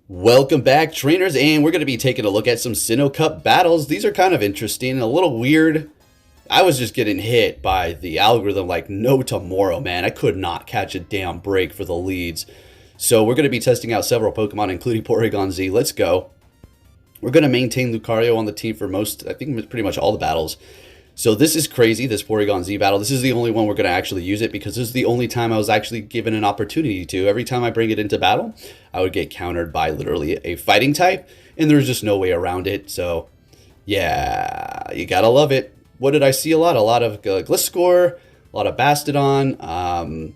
Welcome back, trainers, and we're going to be taking a look at some Sinnoh Cup battles. These are kind of interesting and a little weird. I was just getting hit by the algorithm like no tomorrow, man. I could not catch a damn break for the leads. So we're going to be testing out several Pokemon, including Porygon Z. Let's go. We're going to maintain Lucario on the team for I think pretty much all the battles. So this is crazy, this Porygon Z battle. This is the only one we're going to actually use it because this is the only time I was actually given an opportunity to. Every time I bring it into battle, I would get countered by literally a fighting type, and there's just no way around it. So yeah, you gotta love it. What did I see a lot? A lot of Gliscor, a lot of Gastrodon,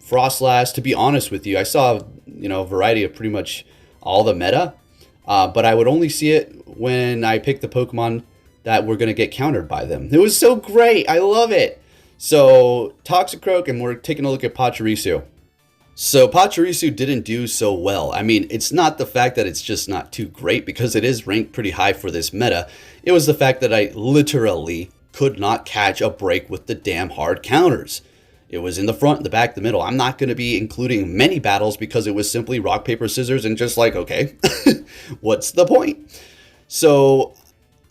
Frostlass. To be honest with you, I saw a variety of pretty much all the meta, but I would only see it when I picked the Pokemon that we're going to get countered by them. It was so great. I love it. So Toxicroak, and we're taking a look at Pachirisu. So Pachirisu didn't do so well. I mean, it's not the fact that it's just not too great because it is ranked pretty high for this meta. It was the fact that I literally could not catch a break with the damn hard counters. It was in the front, the back, the middle. I'm not going to be including many battles because it was simply rock, paper, scissors and just like, okay, what's the point? So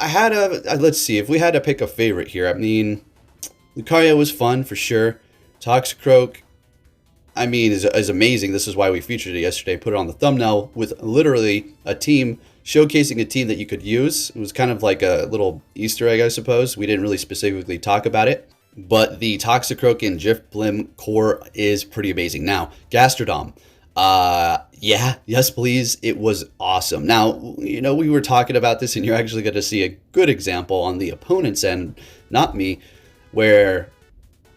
I had let's see, if we had to pick a favorite here, I mean, Lucario was fun for sure. Toxicroak, I mean, is amazing. This is why we featured it yesterday, put it on the thumbnail with literally a team, showcasing a team that you could use. It was kind of like a little Easter egg, I suppose. We didn't really specifically talk about it, but the Toxicroak and Drifblim core is pretty amazing. Now, Gastrodon. Yeah, yes, please. It was awesome. Now, we were talking about this and you're actually going to see a good example on the opponent's end, not me, where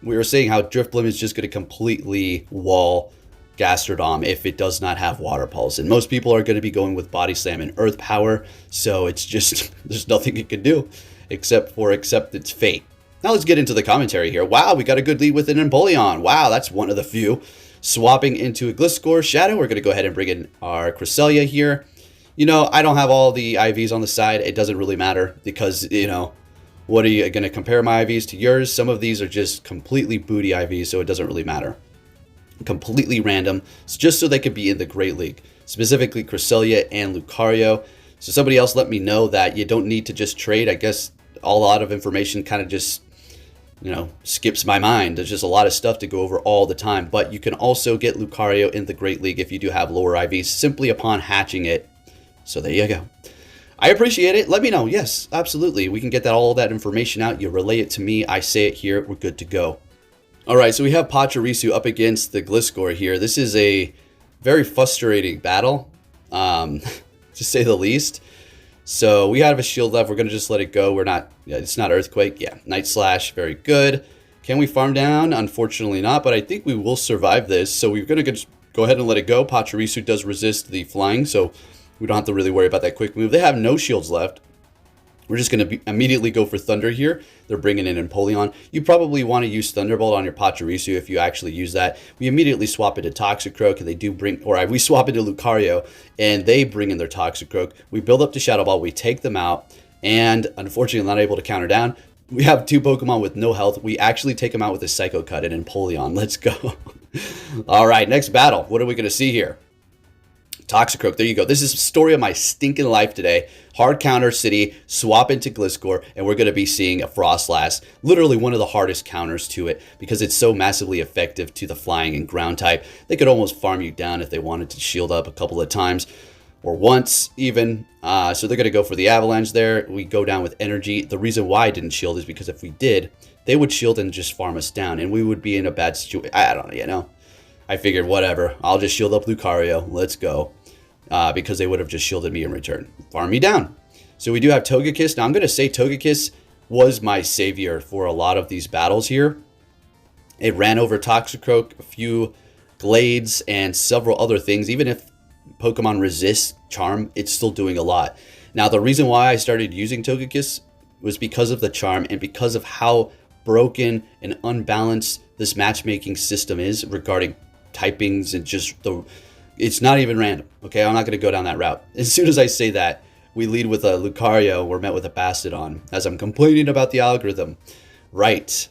we were saying how Drifblim is just going to completely wall Gastrodon if it does not have Water Pulse. And most people are going to be going with Body Slam and Earth Power. So it's just, there's nothing it can do except its fate. Now let's get into the commentary here. Wow, we got a good lead with an Empoleon. Wow, that's one of the few. Swapping into a Gliscor Shadow, we're going to go ahead and bring in our Cresselia here. I don't have all the IVs on the side. It doesn't really matter because, what are you going to compare my IVs to yours? Some of these are just completely booty IVs, so it doesn't really matter. Completely random. It's just so they could be in the Great League, specifically Cresselia and Lucario. So somebody else let me know that you don't need to just trade. I guess a lot of information kind of just skips my mind. There's just a lot of stuff to go over all the time, but you can also get Lucario in the Great League if you do have lower IVs simply upon hatching it. So there you go. I appreciate it. Let me know. Yes, absolutely. We can get all that information out. You relay it to me. I say it here. We're good to go. All right, so we have Pachirisu up against the Gliscor here. This is a very frustrating battle, to say the least. So we have a shield left. We're going to just let it go. It's not Earthquake. Yeah, Night Slash, very good. Can we farm down? Unfortunately not, but I think we will survive this. So we're going to just go ahead and let it go. Pachirisu does resist the flying, so we don't have to really worry about that quick move. They have no shields left. We're just going to immediately go for Thunder here. They're bringing in Empoleon. You probably want to use Thunderbolt on your Pachirisu if you actually use that. We immediately swap into Toxicroak, and they do bring, or we swap into Lucario, and they bring in their Toxicroak. We build up to Shadow Ball. We take them out, and unfortunately not able to counter down. We have two Pokemon with no health. We actually take them out with a Psycho Cut and Empoleon. Let's go. All right, next battle. What are we going to see here? Toxicroak, there you go. This is the story of my stinking life today. Hard counter city, swap into Gliscor, and we're going to be seeing a Frostlass. Literally one of the hardest counters to it because it's so massively effective to the flying and ground type. They could almost farm you down if they wanted to shield up a couple of times or once even. So they're going to go for the Avalanche there. We go down with energy. The reason why I didn't shield is because if we did, they would shield and just farm us down, and we would be in a bad situation. I don't know, I figured, whatever, I'll just shield up Lucario. Let's go. Because they would have just shielded me in return. Farm me down. So we do have Togekiss. Now I'm going to say Togekiss was my savior for a lot of these battles here. It ran over Toxicroak, a few Glades, and several other things. Even if Pokemon resist Charm, it's still doing a lot. Now the reason why I started using Togekiss was because of the Charm and because of how broken and unbalanced this matchmaking system is regarding typings and just it's not even random. Okay, I'm not going to go down that route. As soon as I say that, we lead with a Lucario. We're met with a Bastodon as I'm complaining about the algorithm. Right.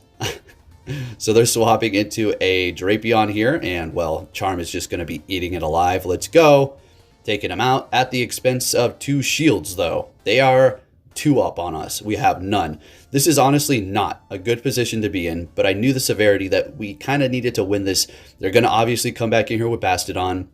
So they're swapping into a Drapion here, and well, Charm is just going to be eating it alive. Let's go. taking them out at the expense of 2 shields, though. They are 2 up on us. We have none. This is honestly not a good position to be in, but I knew the severity that we kind of needed to win this. They're going to obviously come back in here with Gastrodon.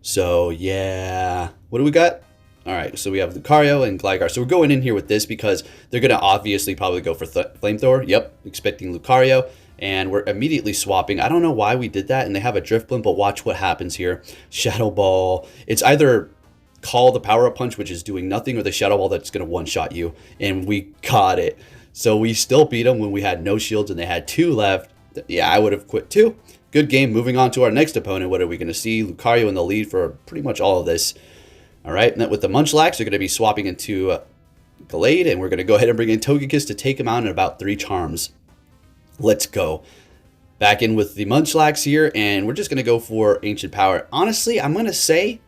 So, yeah. What do we got? All right, so we have Lucario and Gliscor. So we're going in here with this because they're going to obviously probably go for Flamethrower. Yep, expecting Lucario. And we're immediately swapping. I don't know why we did that, and they have a Drifblim, but watch what happens here. Shadow Ball. It's either call the Power Up Punch, which is doing nothing, or the Shadow Ball that's going to one-shot you. And we got it. So we still beat them when we had no shields and they had 2 left. Yeah, I would have quit too. Good game. Moving on to our next opponent. What are we going to see? Lucario in the lead for pretty much all of this. All right, and with the Munchlax, they're going to be swapping into Glade, and we're going to go ahead and bring in Togekiss to take him out in about 3 charms. Let's go. Back in with the Munchlax here, and we're just going to go for Ancient Power. Honestly, I'm going to say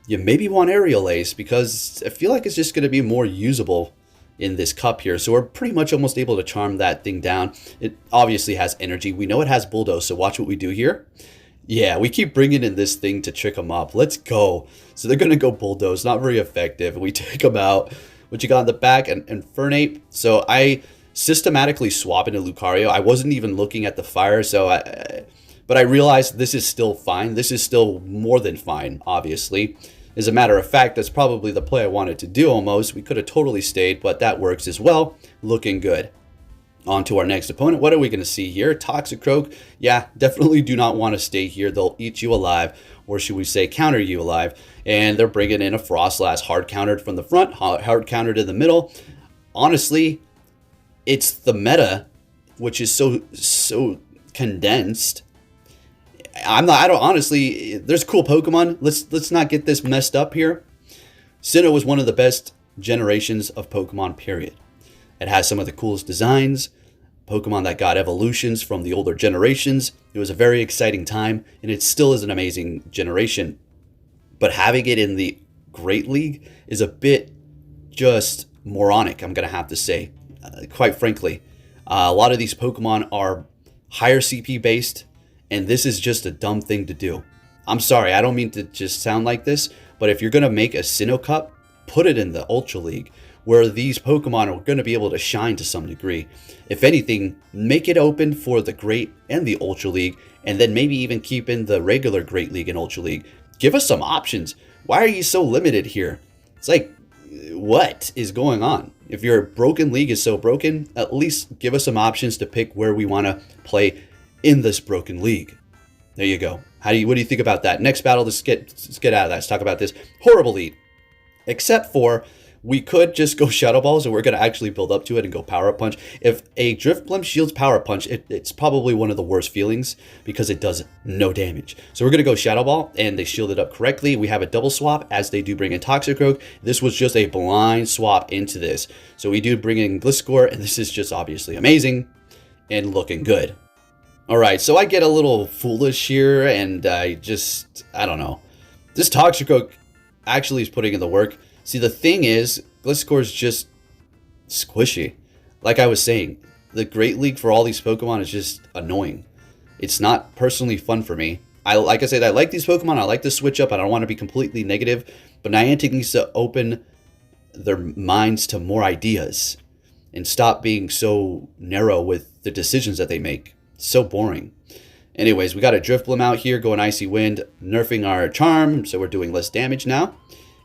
you maybe want Aerial Ace because I feel like it's just going to be more usable in this cup here. So we're pretty much almost able to charm that thing down. It obviously has energy. We know it has Bulldoze, so watch what we do here. Yeah, we keep bringing in this thing to trick them up. Let's go. So they're going to go Bulldoze. Not very effective. We take them out. What you got in the back? And Infernape. So I systematically swap into Lucario. I wasn't even looking at the fire, but I realized this is still fine. This is still more than fine, obviously. As a matter of fact, that's probably the play I wanted to do almost. We could have totally stayed, but that works as well. Looking good. On to our next opponent. What are we going to see here? Toxicroak. Yeah, definitely do not want to stay here. They'll eat you alive, or should we say counter you alive. And they're bringing in a Frostlass, hard countered from the front, hard countered in the middle. Honestly, it's the meta, which is so condensed. I don't honestly, there's cool Pokemon. Let's not get this messed up here. Sinnoh was one of the best generations of Pokemon, period. It has some of the coolest designs, Pokemon that got evolutions from the older generations. It was a very exciting time, and it still is an amazing generation. But having it in the Great League is a bit just moronic, I'm going to have to say. Quite frankly, a lot of these Pokemon are higher CP based, and this is just a dumb thing to do. I'm sorry, I don't mean to just sound like this, but if you're going to make a Sinnoh Cup, put it in the Ultra League, where these Pokemon are going to be able to shine to some degree. If anything, make it open for the Great and the Ultra League, and then maybe even keep in the regular Great League and Ultra League. Give us some options. Why are you so limited here? It's like, what is going on? If your broken league is so broken, at least give us some options to pick where we want to play in this broken league. There you go. What do you think about that? Next battle, let's get out of that. Let's talk about this horrible lead. Except for, we could just go Shadow Balls, and we're going to actually build up to it and go Power Up Punch. If a Drifblim shields Power Up Punch, it's probably one of the worst feelings because it does no damage. So we're going to go Shadow Ball, and they shield it up correctly. We have a double swap as they do bring in Toxicroak. This was just a blind swap into this. So we do bring in Gliscor, and this is just obviously amazing and looking good. All right, so I get a little foolish here, and I don't know. This Toxicroak actually is putting in the work. See, the thing is, Gliscor is just squishy. Like I was saying, the Great League for all these Pokemon is just annoying. It's not personally fun for me. Like I said, I like these Pokemon. I like to switch up. I don't want to be completely negative. But Niantic needs to open their minds to more ideas and stop being so narrow with the decisions that they make. It's so boring. Anyways, we got a Drifblim out here going Icy Wind, nerfing our Charm, so we're doing less damage now.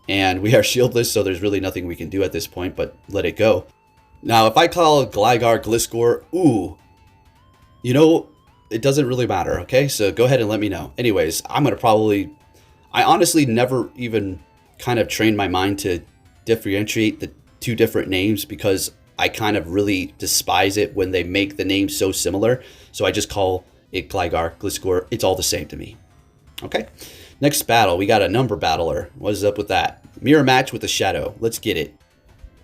And we are shieldless, so there's really nothing we can do at this point but let it go. Now, if I call Gligar Gliscor, ooh, you know, it doesn't really matter, okay? So go ahead and let me know. Anyways, I'm going to I honestly never even kind of trained my mind to differentiate the 2 different names because I kind of really despise it when they make the names so similar. So I just call it Gligar, Gliscor. It's all the same to me. Okay? Next battle, we got a number battler. What is up with that? Mirror match with a Shadow. Let's get it.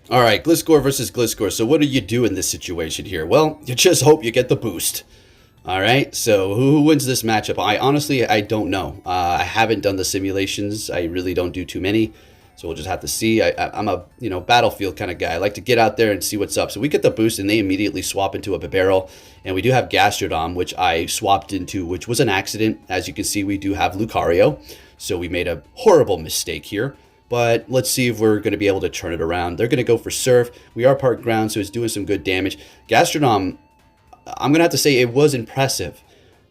All right, Gliscor versus Gliscor. So what do you do in this situation here? Well, you just hope you get the boost. All right, so who wins this matchup? I don't know. I haven't done the simulations. I really don't do too many. So we'll just have to see. I'm a battlefield kind of guy. I like to get out there and see what's up. So we get the boost, and they immediately swap into a Barrel. And we do have Gastrodon, which I swapped into, which was an accident. As you can see, we do have Lucario. So we made a horrible mistake here. But let's see if we're going to be able to turn it around. They're going to go for Surf. We are part ground, so it's doing some good damage. Gastrodon, I'm going to have to say it was impressive.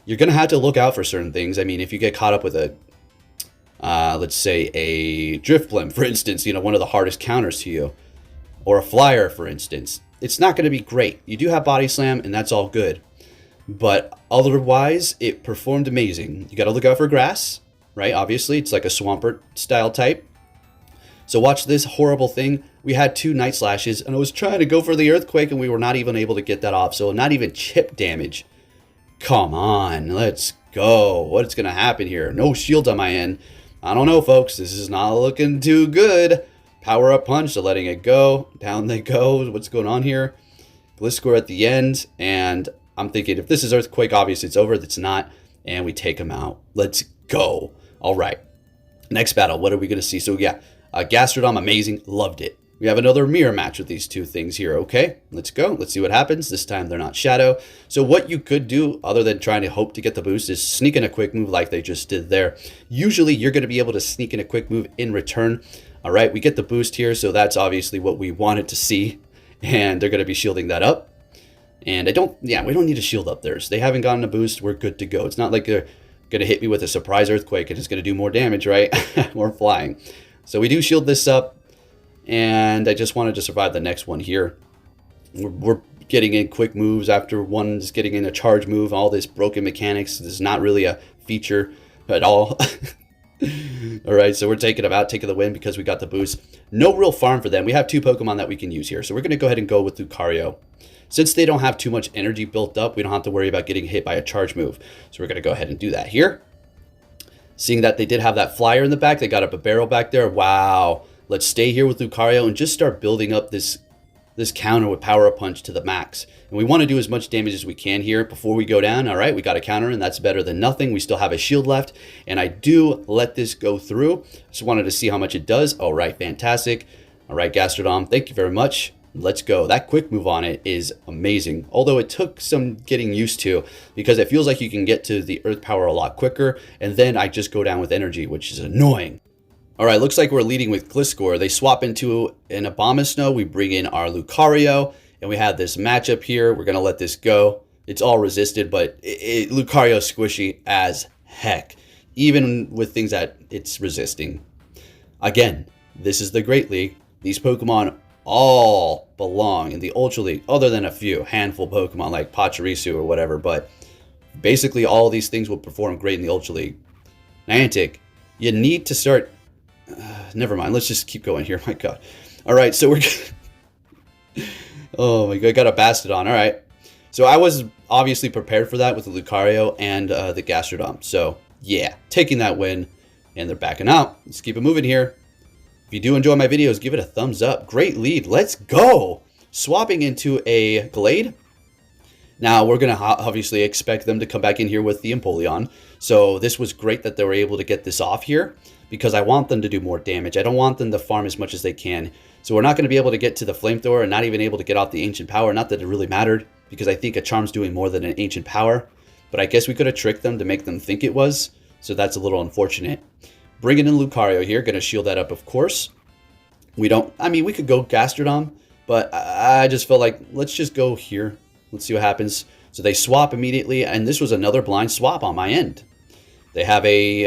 You're going to have to look out for certain things. I mean, if you get caught up with a, let's say, a Drifblim, for instance, you know, one of the hardest counters to you, or a Flyer, for instance, it's not going to be great. You do have Body Slam, and that's all good. But otherwise, it performed amazing. You got to look out for Grass, right? Obviously, it's like a Swampert style type. So watch this horrible thing. We had 2 Night Slashes, and I was trying to go for the Earthquake, and we were not even able to get that off. So not even chip damage. Come on, let's go. What's going to happen here? No shield on my end. I don't know, folks. This is not looking too good. Power Up Punch, so letting it go. Down they go. What's going on here? Gliscor at the end, and I'm thinking if this is Earthquake, obviously it's over. It's not, and we take him out. Let's go. All right. Next battle, what are we going to see? So, yeah. Gastrodon, amazing. Loved it. We have another mirror match with these 2 things here. Okay, let's go. Let's see what happens. This time they're not Shadow. So what you could do, other than trying to hope to get the boost, is sneak in a quick move like they just did there. Usually you're going to be able to sneak in a quick move in return. All right, we get the boost here, so that's obviously what we wanted to see. And they're going to be shielding that up. And we don't need to shield up theirs. They haven't gotten a boost. We're good to go. It's not like they're going to hit me with a surprise Earthquake and it's going to do more damage, right? We're flying. So we do shield this up, and I just wanted to survive the next one here. We're getting in quick moves after one's getting in a charge move. All this broken mechanics. This is not really a feature at all. All right, so we're taking the win because we got the boost. No real farm for them. We have 2 Pokemon that we can use here. So we're going to go ahead and go with Lucario. Since they don't have too much energy built up, we don't have to worry about getting hit by a charge move. So we're going to go ahead and do that here. Seeing that they did have that Flyer in the back, they got up a barrel back there. Wow. Let's stay here with Lucario and just start building up this counter with Power Up Punch to the max. And we want to do as much damage as we can here before we go down. All right, we got a counter, and that's better than nothing. We still have a shield left, and I do let this go through. Just wanted to see how much it does. All right, fantastic. All right, Gastrodon, thank you very much. Let's go. That quick move on it is amazing. Although it took some getting used to because it feels like you can get to the Earth Power a lot quicker. And then I just go down with energy, which is annoying. All right, looks like we're leading with Gliscor. They swap into an Abomasnow. We bring in our Lucario. And we have this matchup here. We're going to let this go. It's all resisted, but Lucario's squishy as heck. Even with things that it's resisting. Again, this is the Great League. These Pokemon all belong in the Ultra League, other than a few handful Pokemon like Pachirisu or whatever, but basically all these things will perform great in the Ultra League. Niantic, you need to start... never mind, let's just keep going here, my god. Alright, so we're... oh my god, got a Bastodon, alright. So I was obviously prepared for that with the Lucario and the Gastrodon, so yeah, taking that win, and they're backing out. Let's keep it moving here. If you do enjoy my videos, give it a thumbs up. Great lead. Let's go. Swapping into a Glade. Now, we're going to obviously expect them to come back in here with the Empoleon. So this was great that they were able to get this off here because I want them to do more damage. I don't want them to farm as much as they can. So we're not going to be able to get to the Flamethrower and not even able to get off the Ancient Power. Not that it really mattered because I think a Charm's doing more than an Ancient Power. But I guess we could have tricked them to make them think it was. So that's a little unfortunate. Bringing in Lucario here, going to shield that up, of course. We could go Gastrodon, but I just felt like, let's just go here. Let's see what happens. So they swap immediately, and this was another blind swap on my end. They have a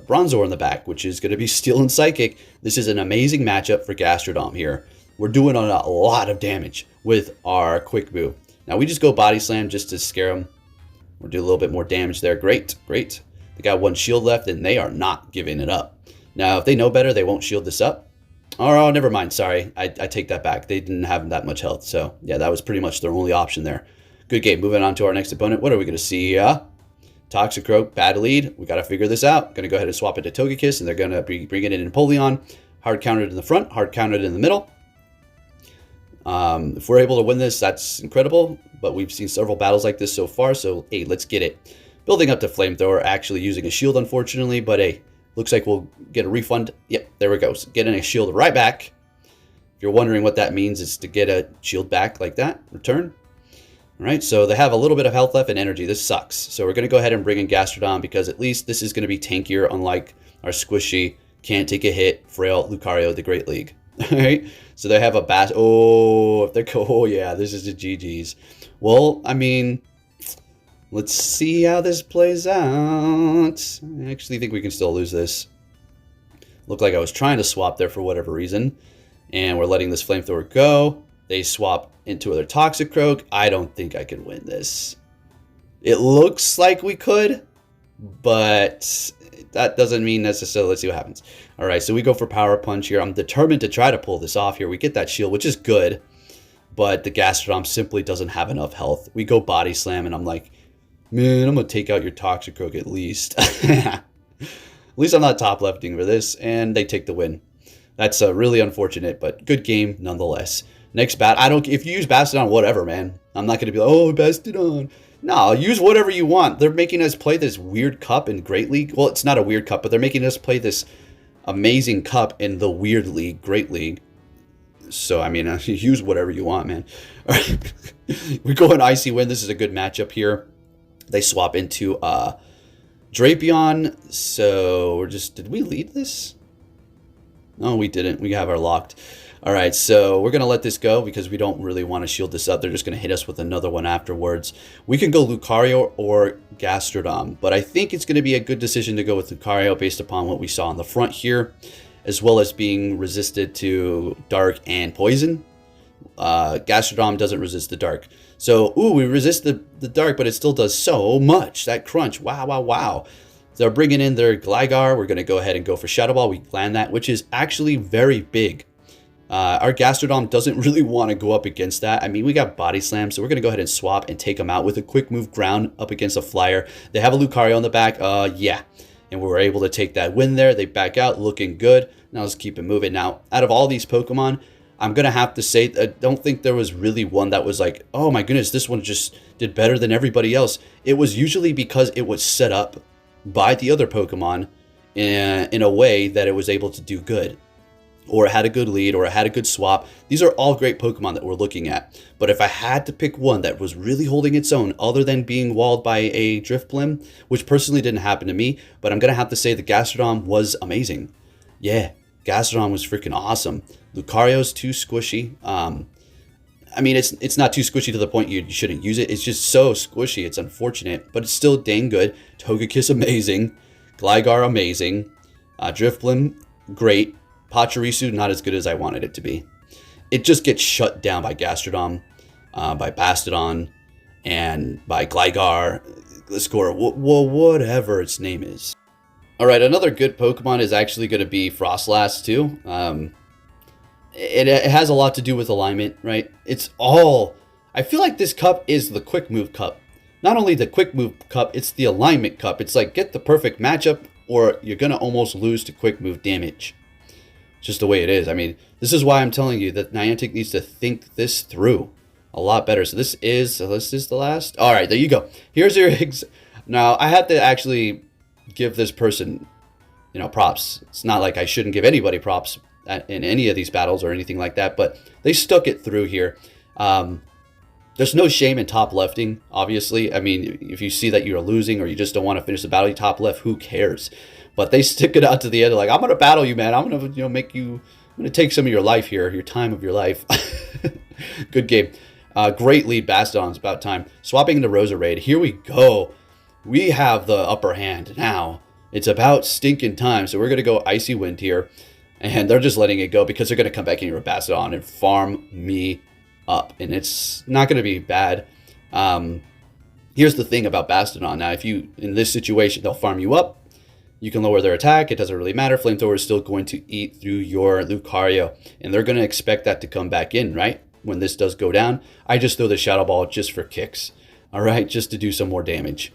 Bronzor in the back, which is going to be Steel and Psychic. This is an amazing matchup for Gastrodon here. We're doing a lot of damage with our quick move. Now we just go Body Slam just to scare them. We'll do a little bit more damage there. Great, great. They got 1 shield left, and they are not giving it up. Now, if they know better, they won't shield this up. Oh, never mind. Sorry. I take that back. They didn't have that much health. So, yeah, that was pretty much their only option there. Good game. Moving on to our next opponent. What are we going to see? Toxicroak, bad lead. We got to figure this out. Going to go ahead and swap it to Togekiss, and they're going to be bringing in Empoleon. Hard countered in the front, hard countered in the middle. If we're able to win this, that's incredible. But we've seen several battles like this so far. So, hey, let's get it. Building up to Flamethrower, actually using a shield, unfortunately, but hey, looks like we'll get a refund. Yep, there we go. So getting a shield right back. If you're wondering what that means, it's to get a shield back like that. Return. All right, so they have a little bit of health left and energy. This sucks. So we're going to go ahead and bring in Gastrodon because at least this is going to be tankier, unlike are squishy, can't take a hit, frail, Lucario, the Great League. Alright, so they have a bass. Oh, if they're oh yeah, this is a GG's. Well, I mean, let's see how this plays out. I actually think we can still lose this. Looked like I was trying to swap there for whatever reason. And we're letting this Flamethrower go. They swap into their Toxicroak. I don't think I could win this. It looks like we could, but that doesn't mean necessarily. Let's see what happens. All right, so we go for Power Punch here. I'm determined to try to pull this off here. We get that shield, which is good, but the Gastrodon simply doesn't have enough health. We go Body Slam, and I'm like, man, I'm going to take out your Toxicroak at least. At least I'm not top lefting for this, and they take the win. That's really unfortunate, but good game nonetheless. Next bat, if you use Bastodon, whatever, man. I'm not going to be like, oh, Bastodon. No, use whatever you want. They're making us play this weird cup in Great League. Well, it's not a weird cup, but they're making us play this amazing cup in the weird league, Great League. So, I mean, use whatever you want, man. All right. We go in Icy Wind. This is a good matchup here. They swap into Drapion. So, we're just... Did we lead this? No, we didn't. We have our locked. All right, so we're going to let this go because we don't really want to shield this up. They're just going to hit us with another one afterwards. We can go Lucario or Gastrodon, but I think it's going to be a good decision to go with Lucario based upon what we saw on the front here, as well as being resisted to Dark and Poison. Gastrodon doesn't resist the Dark. So, ooh, we resist the Dark, but it still does so much. That crunch, wow, wow, wow. They're bringing in their Gligar. We're going to go ahead and go for Shadow Ball. We land that, which is actually very big. Our Gastrodon doesn't really want to go up against that. I mean, we got Body Slam, so we're going to go ahead and swap and take them out with a quick move ground up against a Flyer. They have a Lucario on the back. Yeah. And we were able to take that win there. They back out, looking good. Now let's keep it moving. Now, out of all these Pokemon, I'm going to have to say, I don't think there was really one that was like, oh my goodness, this one just did better than everybody else. It was usually because it was set up by the other Pokemon in a way that it was able to do good. Or it had a good lead, or it had a good swap. These are all great Pokemon that we're looking at. But if I had to pick one that was really holding its own, other than being walled by a Drifblim, which personally didn't happen to me, but I'm going to have to say the Gastrodon was amazing. Yeah, Gastrodon was freaking awesome. Lucario's too squishy. I mean, it's not too squishy to the point you shouldn't use it. It's just so squishy. It's unfortunate, but it's still dang good. Togekiss, amazing. Gligar, amazing. Drifblim, great. Pachirisu, not as good as I wanted it to be. It just gets shut down by Gastrodon, by Bastodon, and by Gligar, Gliscor, whatever its name is. Alright, another good Pokemon is actually going to be Frostlass too. It has a lot to do with alignment, right? It's all... I feel like this cup is the Quick Move Cup. Not only the Quick Move Cup, it's the Alignment Cup. It's like, get the perfect matchup, or you're going to almost lose to Quick Move damage. Just the way it is. I mean, this is why I'm telling you that Niantic needs to think this through a lot better. So this is the last. All right, there you go. Here's your now. I had to actually give this person, props. It's not like I shouldn't give anybody props in any of these battles or anything like that, but they stuck it through here. There's no shame in top lefting, obviously. I mean, if you see that you're losing or you just don't want to finish the battle, you top left, who cares? But they stick it out to the end. They're like, I'm going to battle you, man. I'm going to, make you, I'm going to take some of your life here, your time of your life. Good game. Great lead, Bastodon. It's about time. Swapping into Roserade. Here we go. We have the upper hand now. It's about stinking time. So we're going to go Icy Wind here. And they're just letting it go because they're going to come back in here with Bastodon and farm me up. And it's not going to be bad. Here's the thing about Bastodon. Now, if you, in this situation, they'll farm you up. You can lower their attack. It doesn't really matter. Flamethrower is still going to eat through your Lucario. And they're going to expect that to come back in, right? When this does go down. I just throw the Shadow Ball just for kicks. All right? Just to do some more damage.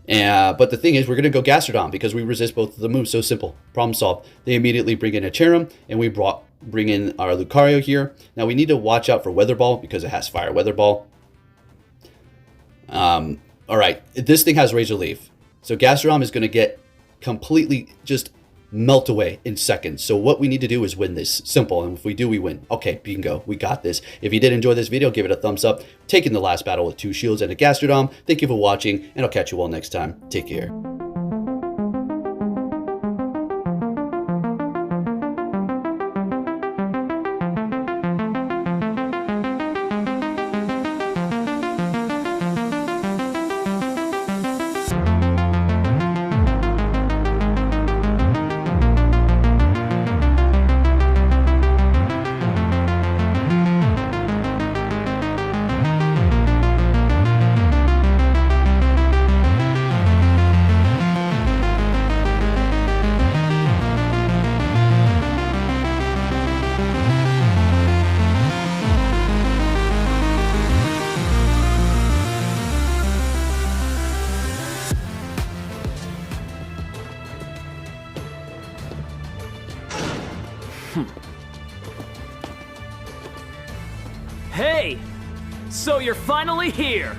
But the thing is, we're going to go Gastrodon because we resist both of the moves. So simple. Problem solved. They immediately bring in a Cherim. And we bring in our Lucario here. Now we need to watch out for Weather Ball because it has Fire Weather Ball. All right. This thing has Razor Leaf. So Gastrodon is going to get completely just melt away in seconds. So what we need to do is win this. Simple. And if we do, we win. Okay, bingo. We got this. If you did enjoy this video, give it a thumbs up. Taking the last battle with 2 shields and a Gastrodon. Thank you for watching, and I'll catch you all next time. Take care. Hey! So you're finally here!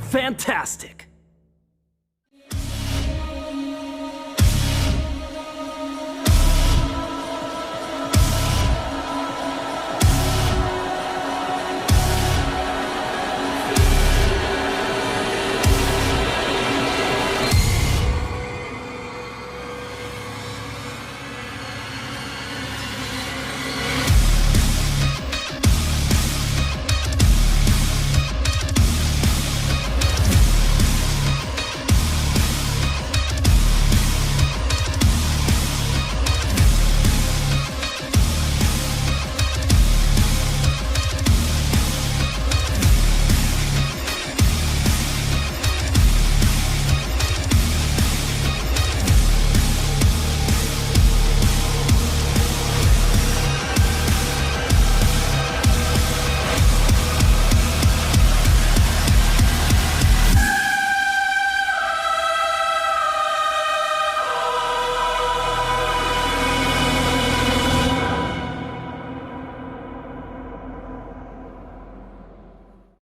Fantastic!